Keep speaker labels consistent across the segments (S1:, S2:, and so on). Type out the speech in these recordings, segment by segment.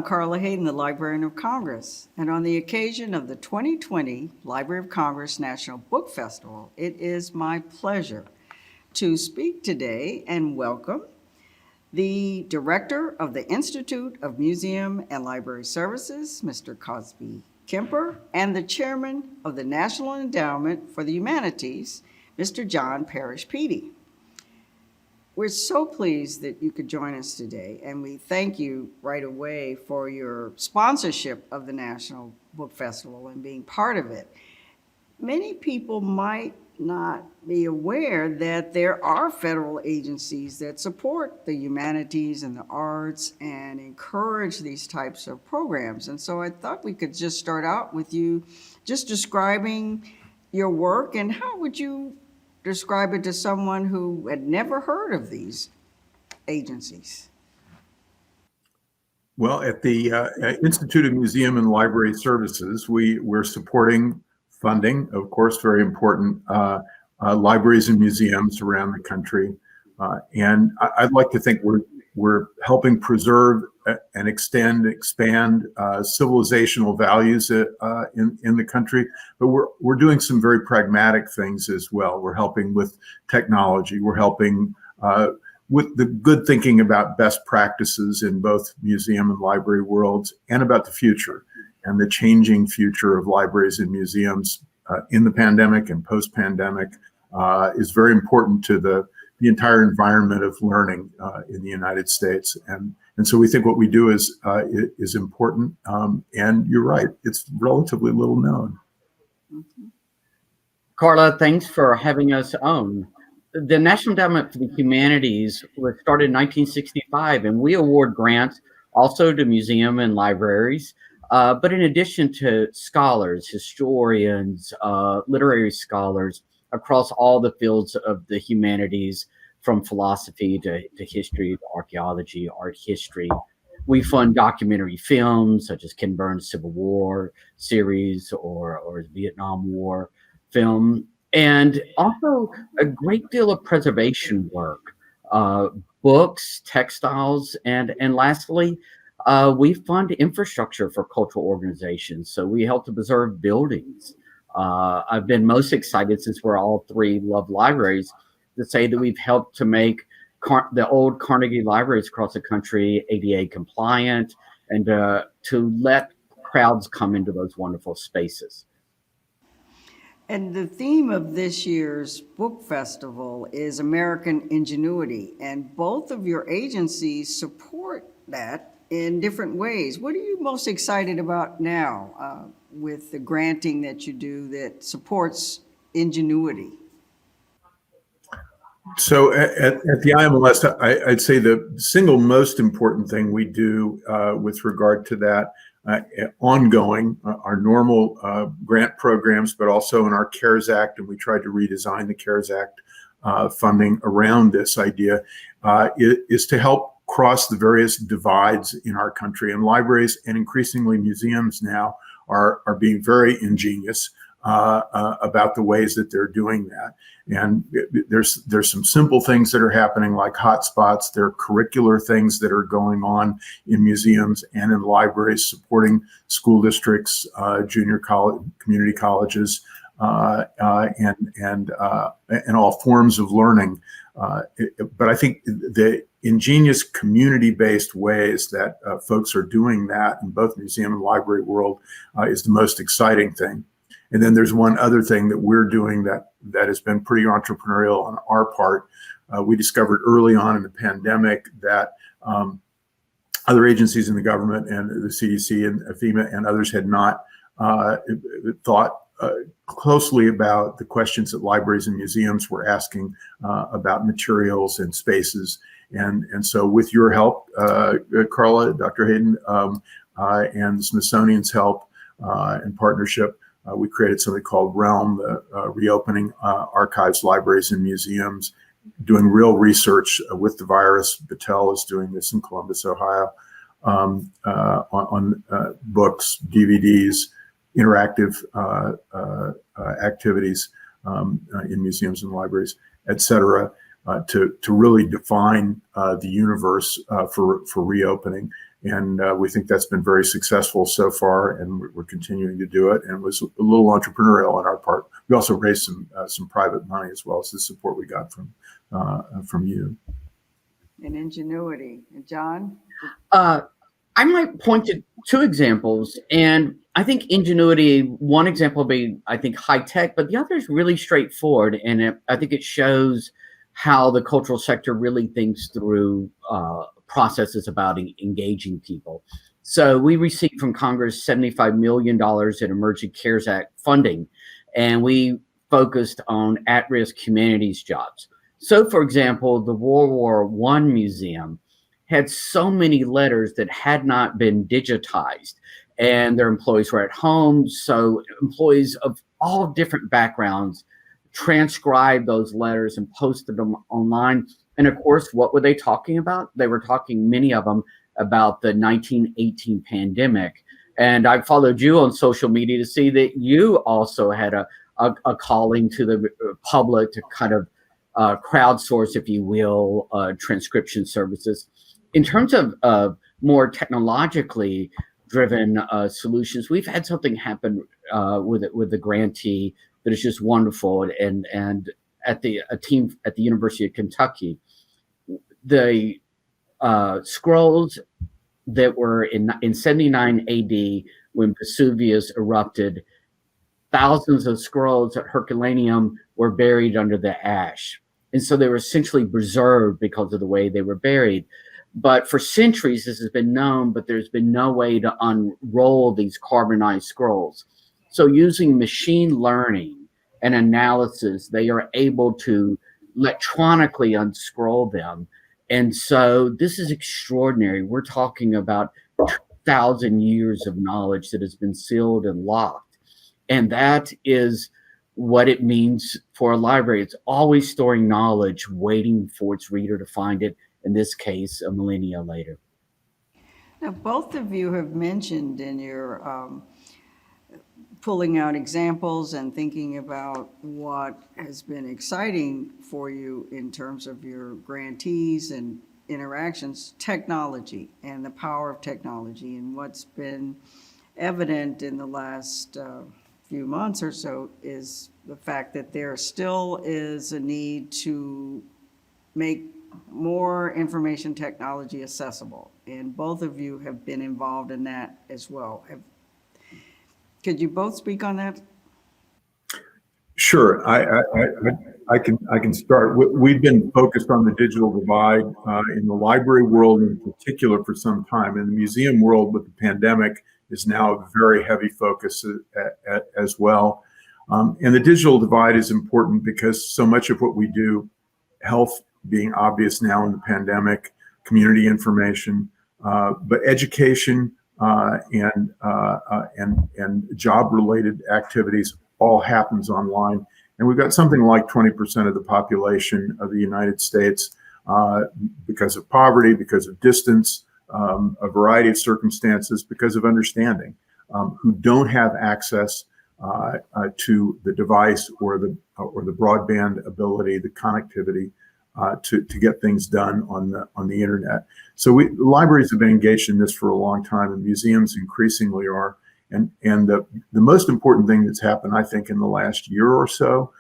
S1: I'm Carla Hayden, the Librarian of Congress, and on the occasion of the 2020 Library of Congress National Book Festival, it is my pleasure to speak today and welcome the Director of the Institute of Museum and Library Services, Mr. Crosby Kemper, and the Chairman of the National Endowment for the Humanities, Mr. John Parrish Peede. We're so pleased that you could join us today, and we thank you right away for your sponsorship of the National Book Festival and being part of it. Many people might not be aware that there are federal agencies that support the humanities and the arts and encourage these types of programs. And so I thought we could just start out with you just describing your work, and how would you describe it to someone who had never heard of these agencies?
S2: Well, at the Institute of Museum and Library Services, we're supporting funding, of course, very important, libraries and museums around the country. And I'd like to think we're helping preserve and expand civilizational values in the country, but we're doing some very pragmatic things as well. We're helping with technology. We're helping with the good thinking about best practices in both museum and library worlds, and about the future and the changing future of libraries and museums in the pandemic and post-pandemic is very important to the entire environment of learning in the United States. And so we think what we do is important. And you're right, it's relatively little known.
S3: Carla, thanks for having us on. The National Endowment for the Humanities was started in 1965, and we award grants also to museum and libraries. But in addition to scholars, historians, literary scholars across all the fields of the humanities, from philosophy to history, to archaeology, art history, we fund documentary films such as Ken Burns' Civil War series or Vietnam War film, and also a great deal of preservation work, books, textiles, and lastly, we fund infrastructure for cultural organizations. So we help to preserve buildings. I've been most excited, since we're all three love libraries, to say that we've helped to make the old Carnegie libraries across the country ADA compliant, and to let crowds come into those wonderful spaces.
S1: And the theme of this year's book festival is American Ingenuity, and both of your agencies support that in different ways. What are you most excited about now with the granting that you do that supports ingenuity?
S2: So at the IMLS, I'd say the single most important thing we do with regard to that ongoing, our normal grant programs, but also in our CARES Act, and we tried to redesign the CARES Act funding around this idea, is to help cross the various divides in our country. And libraries and increasingly museums now are being very ingenious about the ways that they're doing that. And there's some simple things that are happening, like hotspots. There are curricular things that are going on in museums and in libraries, supporting school districts, junior college, community colleges, and all forms of learning. But I think the ingenious community-based ways that folks are doing that in both museum and library world is the most exciting thing. And then there's one other thing that we're doing that has been pretty entrepreneurial on our part. We discovered early on in the pandemic that other agencies in the government and the CDC and FEMA and others had not thought closely about the questions that libraries and museums were asking about materials and spaces. And so with your help, Carla, Dr. Hayden, and the Smithsonian's help and partnership, we created something called Realm, the Reopening Archives, Libraries, and Museums, doing real research with the virus. Battelle is doing this in Columbus, Ohio, on books, DVDs, interactive activities in museums and libraries, et cetera, to really define the universe for reopening. And we think that's been very successful so far, and we're continuing to do it. And it was a little entrepreneurial on our part. We also raised some private money as well as the support we got from you.
S1: And ingenuity. And John?
S3: I might point to two examples, and I think ingenuity, one example would be, I think, high tech, but the other is really straightforward, and I think it shows how the cultural sector really thinks through processes about engaging people. So we received from Congress $75 million in Emerging CARES Act funding, and we focused on at-risk humanities jobs. So, for example, the World War I Museum had so many letters that had not been digitized, and their employees were at home. So employees of all different backgrounds transcribed those letters and posted them online. And of course, what were they talking about? They were talking, many of them, about the 1918 pandemic. And I followed you on social media to see that you also had a calling to the public to kind of crowdsource, if you will, transcription services. In terms of more technologically driven solutions, we've had something happen with the grantee that is just wonderful. And at a team at the University of Kentucky, the scrolls that were in 79 AD when Vesuvius erupted, thousands of scrolls at Herculaneum were buried under the ash. And so they were essentially preserved because of the way they were buried. But for centuries, this has been known, but there's been no way to unroll these carbonized scrolls. So using machine learning and analysis, they are able to electronically unscroll them. And so this is extraordinary. We're talking about 2,000 years of knowledge that has been sealed and locked. And that is what it means for a library. It's always storing knowledge, waiting for its reader to find it, in this case, a millennia later.
S1: Now, both of you have mentioned in your pulling out examples and thinking about what has been exciting for you in terms of your grantees and interactions, technology and the power of technology. And what's been evident in the last few months or so is the fact that there still is a need to make more information technology accessible. And both of you have been involved in that as well. Could you both speak on that?
S2: Sure, I can start. We've been focused on the digital divide in the library world in particular for some time. In the museum world with the pandemic is now a very heavy focus as well. And the digital divide is important because so much of what we do, health being obvious now in the pandemic, community information, but education and job-related activities all happens online. And we've got something like 20% of the population of the United States, because of poverty, because of distance, a variety of circumstances, because of understanding, who don't have access to the device or the broadband ability, the connectivity to get things done on the internet. So libraries have been engaged in this for a long time, and museums increasingly are. And the most important thing that's happened, I think, in the last year or so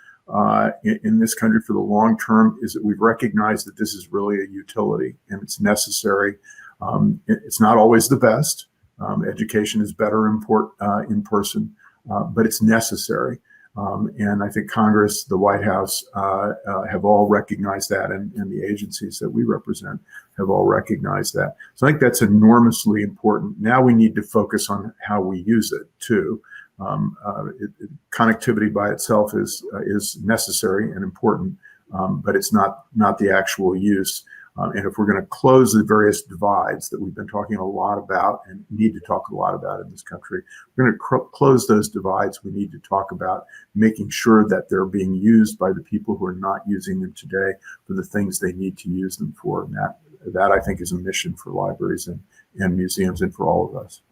S2: in this country for the long term is that we've recognized that this is really a utility and it's necessary. It's not always the best. Education is better in person, but it's necessary. And I think Congress, the White House have all recognized that, and the agencies that we represent have all recognized that. So I think that's enormously important. Now we need to focus on how we use it too. Connectivity by itself is necessary and important, but it's not the actual use. And if we're going to close the various divides that we've been talking a lot about and need to talk a lot about in this country, we're going to close those divides. We need to talk about making sure that they're being used by the people who are not using them today for the things they need to use them for. And that I think is a mission for libraries and museums and for all of us.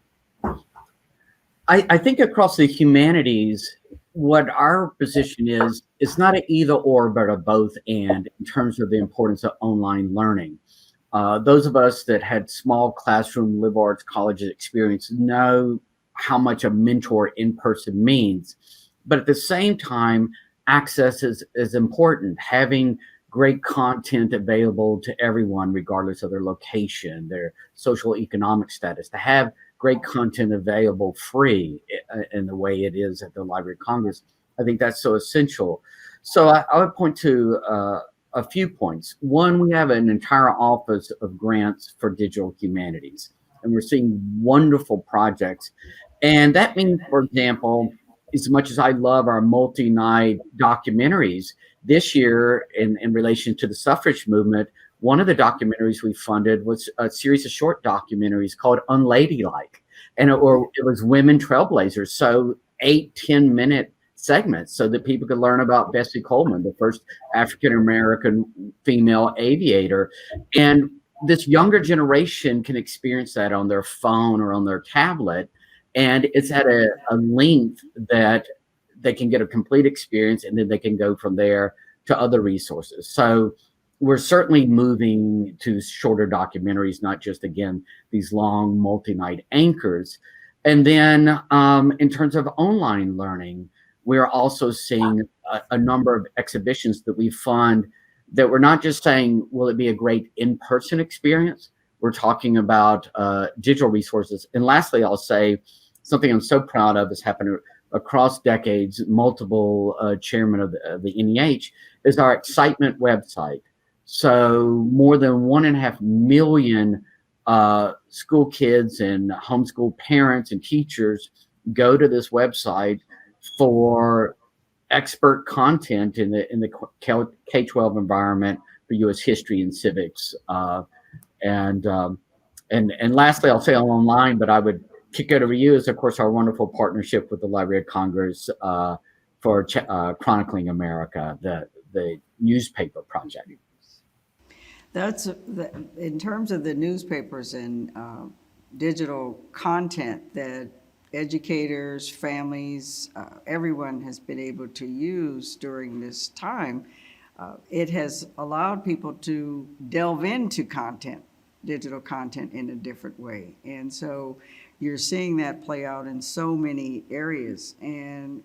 S3: I think across the humanities, what our position is, it's not an either or, but a both and in terms of the importance of online learning. Those of us that had small classroom liberal arts colleges experience know how much a mentor in person means. But at the same time, access is important. Having great content available to everyone, regardless of their location, their social economic status, to have great content available free in the way it is at the Library of Congress, I think that's so essential. So I would point to a few points. One, we have an entire office of grants for digital humanities, and we're seeing wonderful projects. And that means, for example, as much as I love our multi-night documentaries, this year in relation to the suffrage movement, one of the documentaries we funded was a series of short documentaries called Unladylike. And it was women trailblazers. So 8-10 minute segments so that people could learn about Bessie Coleman, the first African-American female aviator. And this younger generation can experience that on their phone or on their tablet. And it's at a length that they can get a complete experience, and then they can go from there to other resources. So we're certainly moving to shorter documentaries, not just, again, these long multi-night anchors. And then in terms of online learning, we're also seeing a number of exhibitions that we fund that we're not just saying, will it be a great in-person experience? We're talking about digital resources. And lastly, I'll say something I'm so proud of has happened across decades, multiple chairman of the NEH, is our Excitement website. So more than 1.5 million school kids and homeschool parents and teachers go to this website for expert content in the K-12 environment for U.S. history and civics. And lastly, I'll say online, but I would kick it over to you, is of course our wonderful partnership with the Library of Congress for Chronicling America, the newspaper project.
S1: That's in terms of the newspapers and digital content that educators, families, everyone has been able to use during this time. It has allowed people to delve into content, digital content, in a different way. And so you're seeing that play out in so many areas. And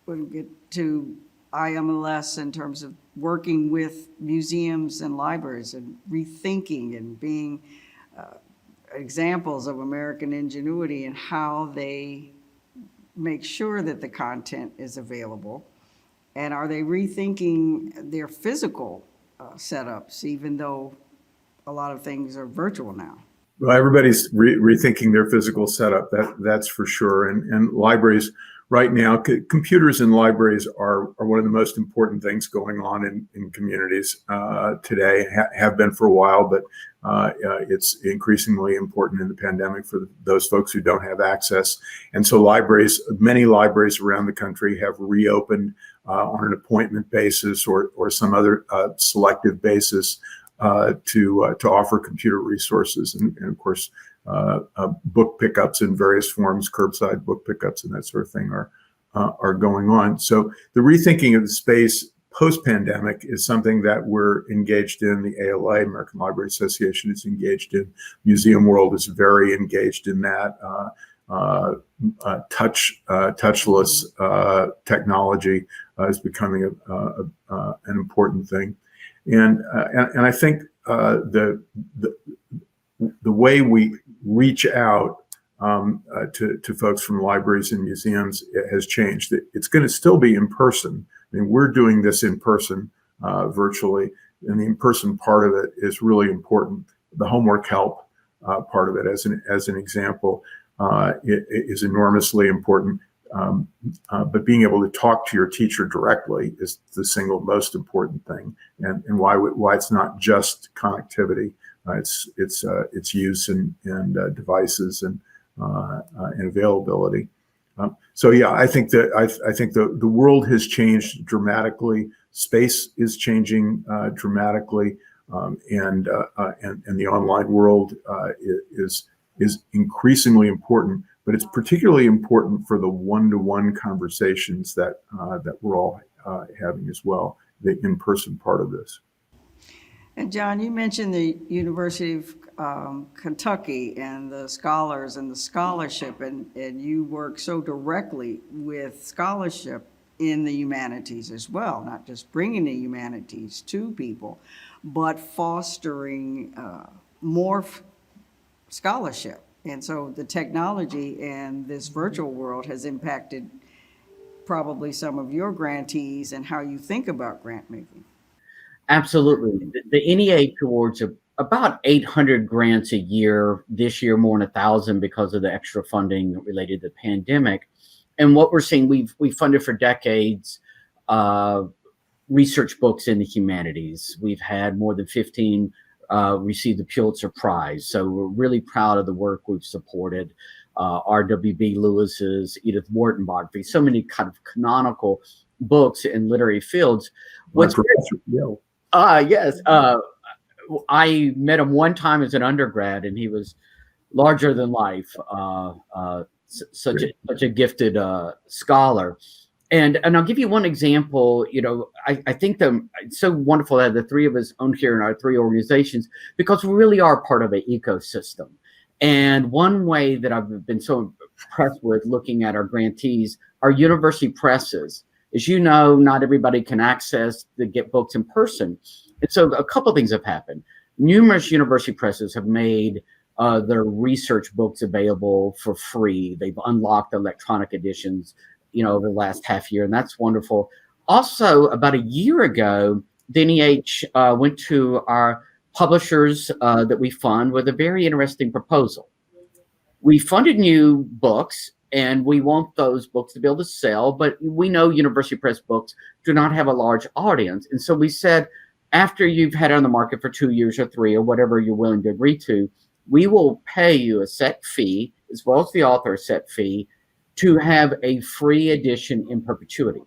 S1: we'll get to IMLS in terms of working with museums and libraries and rethinking and being examples of American ingenuity and how they make sure that the content is available. And are they rethinking their physical setups, even though a lot of things are virtual now?
S2: Well, everybody's rethinking their physical setup, that's for sure. And libraries right now, computers in libraries are one of the most important things going on in communities today, have been for a while, but it's increasingly important in the pandemic for those folks who don't have access. And so many libraries around the country have reopened on an appointment basis or some other selective basis to offer computer resources, and of course book pickups in various forms, curbside book pickups and that sort of thing are going on. So the rethinking of the space post-pandemic is something that we're engaged in. The ALA, American Library Association, is engaged in. Museum World is very engaged in that. Touchless technology is becoming an important thing. And I think the way we reach out to folks from libraries and museums has changed. It's going to still be in person. I mean, we're doing this in person, virtually, and the in-person part of it is really important. The homework help part of it, as an example, it is enormously important. But being able to talk to your teacher directly is the single most important thing, and why it's not just connectivity. It's use and devices and availability. So yeah, I think that the world has changed dramatically. Space is changing dramatically, and the online world is increasingly important. But it's particularly important for the one-to-one conversations that we're all having as well, the in-person part of this.
S1: And John, you mentioned the University of Kentucky and the scholars and the scholarship, and you work so directly with scholarship in the humanities as well, not just bringing the humanities to people, but fostering more scholarship. And so the technology and this virtual world has impacted probably some of your grantees and how you think about grant making.
S3: Absolutely. The NEH awards are about 800 grants a year. This year, more than 1,000 because of the extra funding related to the pandemic. And what we're seeing, we've funded for decades research books in the humanities. We've had more than 15 receive the Pulitzer Prize. So we're really proud of the work we've supported. R.W.B. Lewis's, Edith Wharton biography, so many kind of canonical books in literary fields. What's yes. I met him one time as an undergrad, and he was larger than life. Such a gifted scholar. And I'll give you one example. You know, I think it's so wonderful that the three of us own here in our three organizations, because we really are part of an ecosystem. And one way that I've been so impressed with looking at our grantees are university presses. As you know, not everybody can get books in person. And so a couple of things have happened. Numerous university presses have made their research books available for free. They've unlocked electronic editions, over the last half year, and that's wonderful. Also, about a year ago, the NEH went to our publishers that we fund with a very interesting proposal. We funded new books, and we want those books to be able to sell, but we know university press books do not have a large audience. And so we said, after you've had it on the market for 2 years or 3 or whatever you're willing to agree to, we will pay you a set fee, as well as the author a set fee, to have a free edition in perpetuity.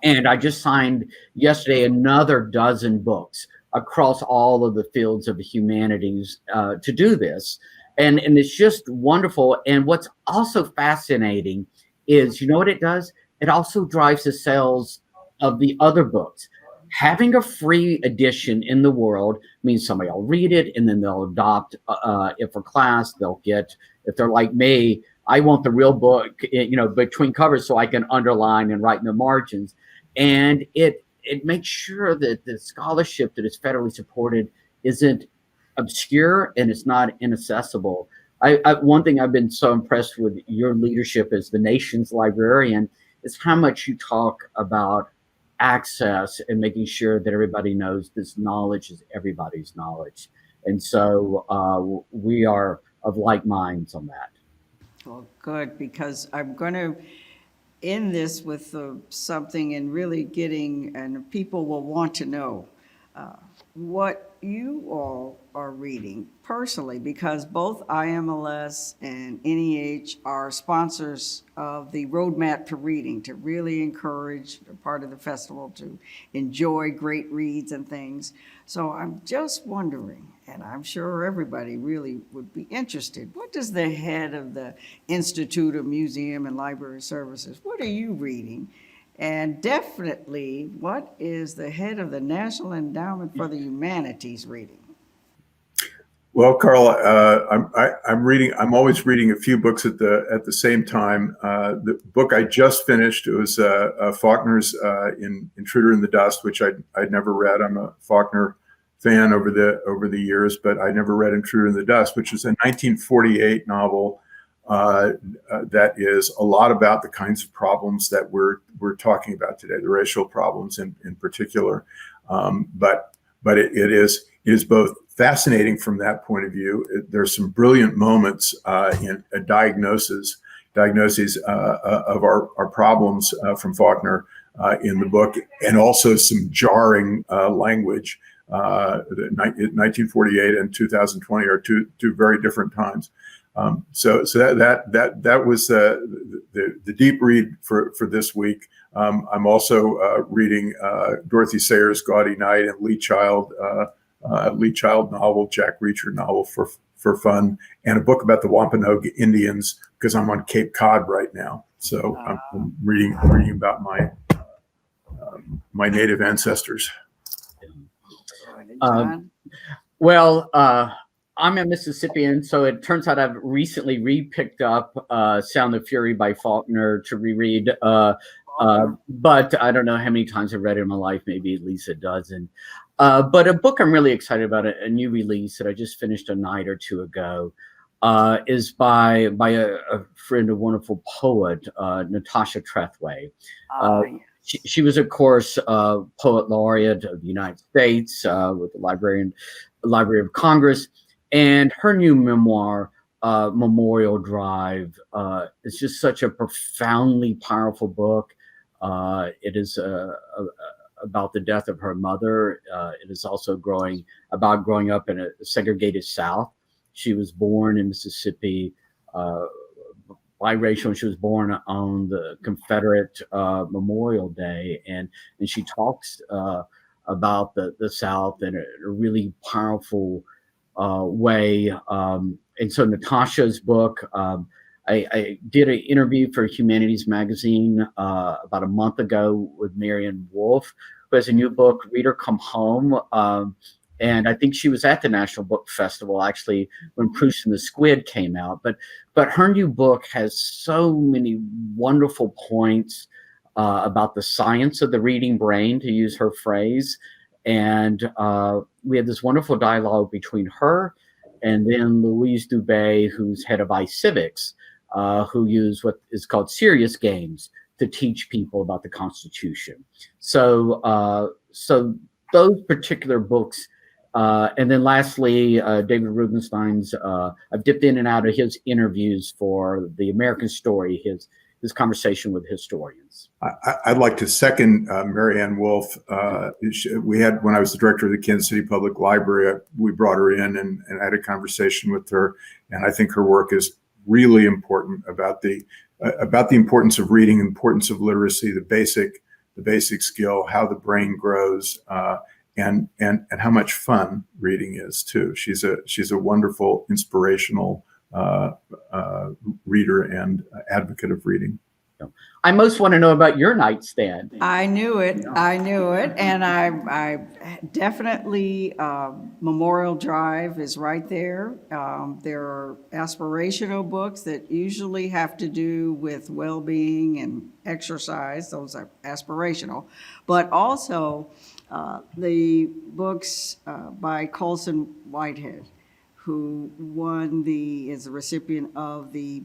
S3: And I just signed yesterday another dozen books across all of the fields of the humanities to do this. And it's just wonderful. And what's also fascinating is, you know what it does? It also drives the sales of the other books. Having a free edition in the world means somebody will read it, and then they'll adopt it for class. They'll get, if they're like me, I want the real book, between covers so I can underline and write in the margins. And it makes sure that the scholarship that is federally supported isn't obscure and it's not inaccessible. One thing I've been so impressed with your leadership as the nation's librarian is how much you talk about access and making sure that everybody knows this knowledge is everybody's knowledge. And so we are of like minds on that.
S1: Well, good, because I'm going to end this with something and really and people will want to know what you all are reading personally, because both IMLS and NEH are sponsors of the Roadmap to Reading, to really encourage part of the festival to enjoy great reads and things. So I'm just wondering, and I'm sure everybody really would be interested, what does the head of the Institute of Museum and Library Services, what are you reading? And definitely, what is the head of the National Endowment for the Humanities reading?
S2: Well, Carl, I'm always reading a few books at the same time. The book I just finished was Faulkner's Intruder in the Dust, which I'd never read. I'm a Faulkner fan over the years, but I never read Intruder in the Dust, which is a 1948 novel that is a lot about the kinds of problems that we're talking about today, the racial problems in particular. But it is both fascinating from that point of view. There's some brilliant moments in diagnoses of our problems from Faulkner in the book, and also some jarring language. 1948 and 2020 are two very different times. So that was the deep read for this week. I'm also reading Dorothy Sayers' Gaudy Night and Lee Child novel, Jack Reacher novel for fun, and a book about the Wampanoag Indians because I'm on Cape Cod right now. So I'm reading about my native ancestors.
S1: John?
S3: Well, I'm a Mississippian, so it turns out I've recently re-picked up Sound of Fury by Faulkner to reread. But I don't know how many times I've read it in my life, maybe at least a dozen. But a book I'm really excited about, a new release that I just finished a night or two ago, is by a friend, a wonderful poet, Natasha Trethway.
S1: Yes.
S3: She was, of course, poet laureate of the United States with the Library of Congress, and her new memoir, Memorial Drive, is just such a profoundly powerful book. It is about the death of her mother. It is also about growing up in a segregated South. She was born in Mississippi, biracial, and she was born on the Confederate Memorial Day, and she talks about the South in a really powerful way. And so Natasha's book, I did an interview for Humanities magazine about a month ago with Marianne Wolf, who has a new book, Reader Come Home. And I think she was at the National Book Festival actually when Proust and the Squid came out. But her new book has so many wonderful points about the science of the reading brain, to use her phrase. And we had this wonderful dialogue between her and then Louise Dubé, who's head of iCivics, who use what is called serious games to teach people about the Constitution. So those particular books. And then lastly, David Rubenstein's, I've dipped in and out of his interviews for the American Story, his conversation with historians.
S2: I'd like to second Marianne Wolf. We had, when I was the director of the Kansas City Public Library, we brought her in and had a conversation with her. And I think her work is really important about the importance of reading, importance of literacy, the basic skill, how the brain grows, and how much fun reading is too. She's a wonderful, inspirational reader and advocate of reading.
S3: I most want to know about your nightstand.
S1: I knew it. And I definitely, Memorial Drive is right there. There are aspirational books that usually have to do with well-being and exercise. Those are aspirational. But also the books by Colson Whitehead, who is the recipient of the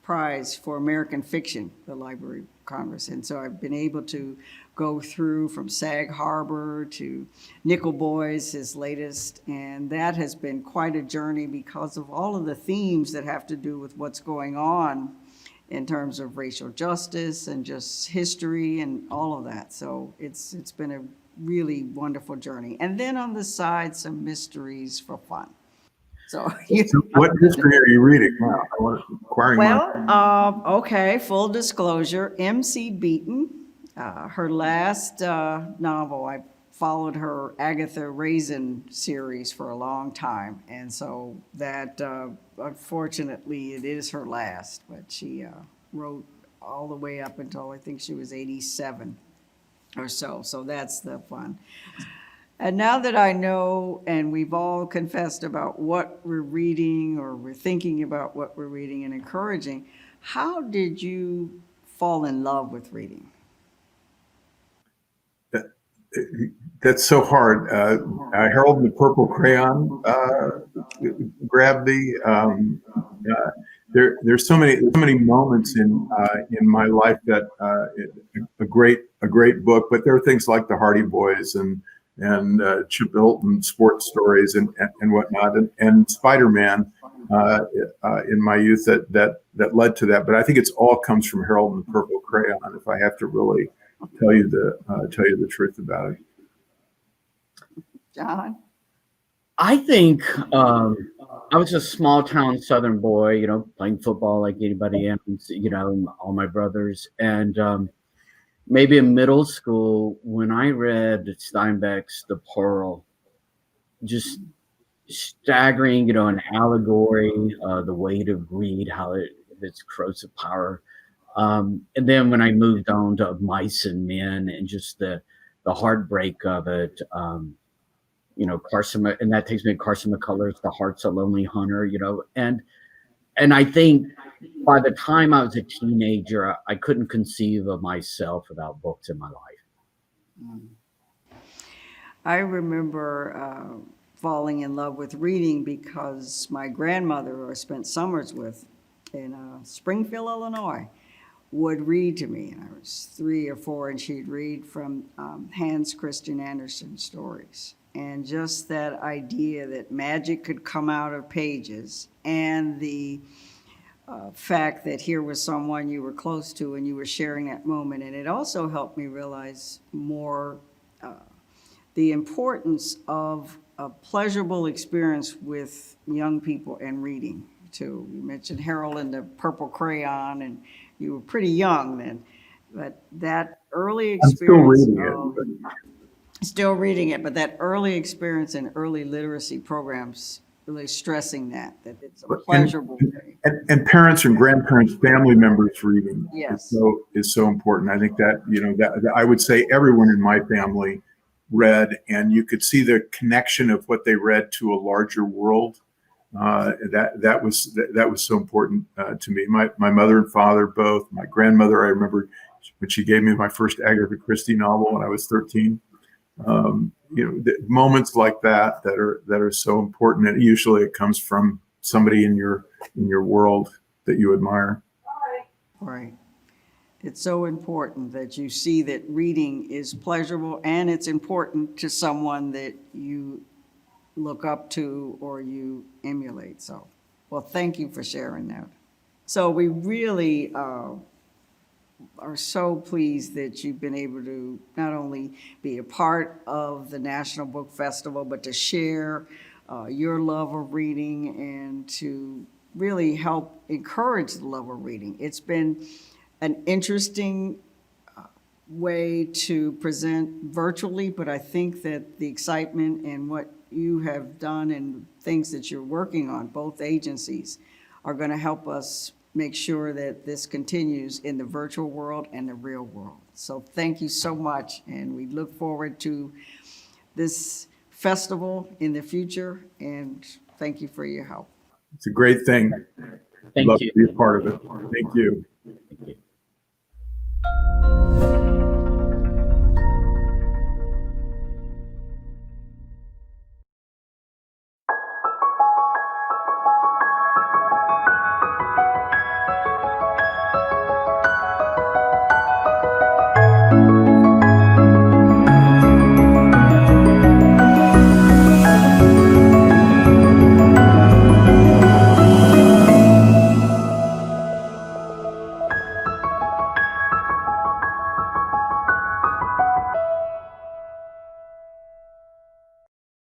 S1: prize for American fiction, the Library of Congress. And so I've been able to go through from Sag Harbor to Nickel Boys, his latest, and that has been quite a journey because of all of the themes that have to do with what's going on in terms of racial justice and just history and all of that. So it's been a really wonderful journey. And then on the side, some mysteries for fun. So
S2: what history are you reading now?
S1: Okay, full disclosure, M.C. Beaton, her last novel, I followed her Agatha Raisin series for a long time. And so that, unfortunately, it is her last, but she wrote all the way up until I think she was 87 or so. So that's the fun. And now that I know, and we've all confessed about what we're reading, or we're thinking about what we're reading and encouraging, how did you fall in love with reading?
S2: That's so hard. Harold and the Purple Crayon grabbed the. There's so many moments in my life that a great book, but there are things like the Hardy Boys and Chip Hilton sports stories and whatnot, and Spider-Man in my youth that led to that. But I think it's all comes from Harold and the Purple Crayon, if I have to really tell you the truth about it.
S1: John?
S3: I think I was a small town Southern boy, playing football like anybody else, all my brothers. And maybe in middle school, when I read Steinbeck's The Pearl, just staggering, an allegory, the weight of greed, how its corrosive power. And then when I moved on to Mice and Men and just the heartbreak of it, Carson, and that takes me to Carson McCullers' The Heart's a Lonely Hunter, and I think by the time I was a teenager, I couldn't conceive of myself without books in my life.
S1: I remember falling in love with reading because my grandmother, who I spent summers with in Springfield, Illinois, would read to me. And I was 3 or 4, and she'd read from Hans Christian Andersen stories. And just that idea that magic could come out of pages, and the fact that here was someone you were close to and you were sharing that moment. And it also helped me realize more the importance of a pleasurable experience with young people and reading too. You mentioned Harold and the Purple Crayon, and you were pretty young then, but that early experience still reading it, but that early experience in early literacy programs, really stressing that it's a pleasurable thing.
S2: And parents and grandparents, family members reading
S1: Yes.
S2: is so important. I think that, that I would say everyone in my family read, and you could see the connection of what they read to a larger world. That was so important to me. My mother and father both. My grandmother, I remember when she gave me my first Agatha Christie novel when I was 13. Moments like that are so important, and usually it comes from somebody in your world that you admire.
S1: Right. It's so important that you see that reading is pleasurable, and it's important to someone that you look up to or you emulate. So, well, thank you for sharing that. So we really are so pleased that you've been able to not only be a part of the National Book Festival, but to share your love of reading and to really help encourage the love of reading. It's been an interesting way to present virtually, but I think that the excitement and what you have done and things that you're working on, both agencies, are going to help us make sure that this continues in the virtual world and the real world. So thank you so much, and we look forward to this festival in the future, and thank you for your help.
S2: It's a great thing.
S3: Thank
S2: Love
S3: you.
S2: to be a part of it. Thank you.
S3: Thank you.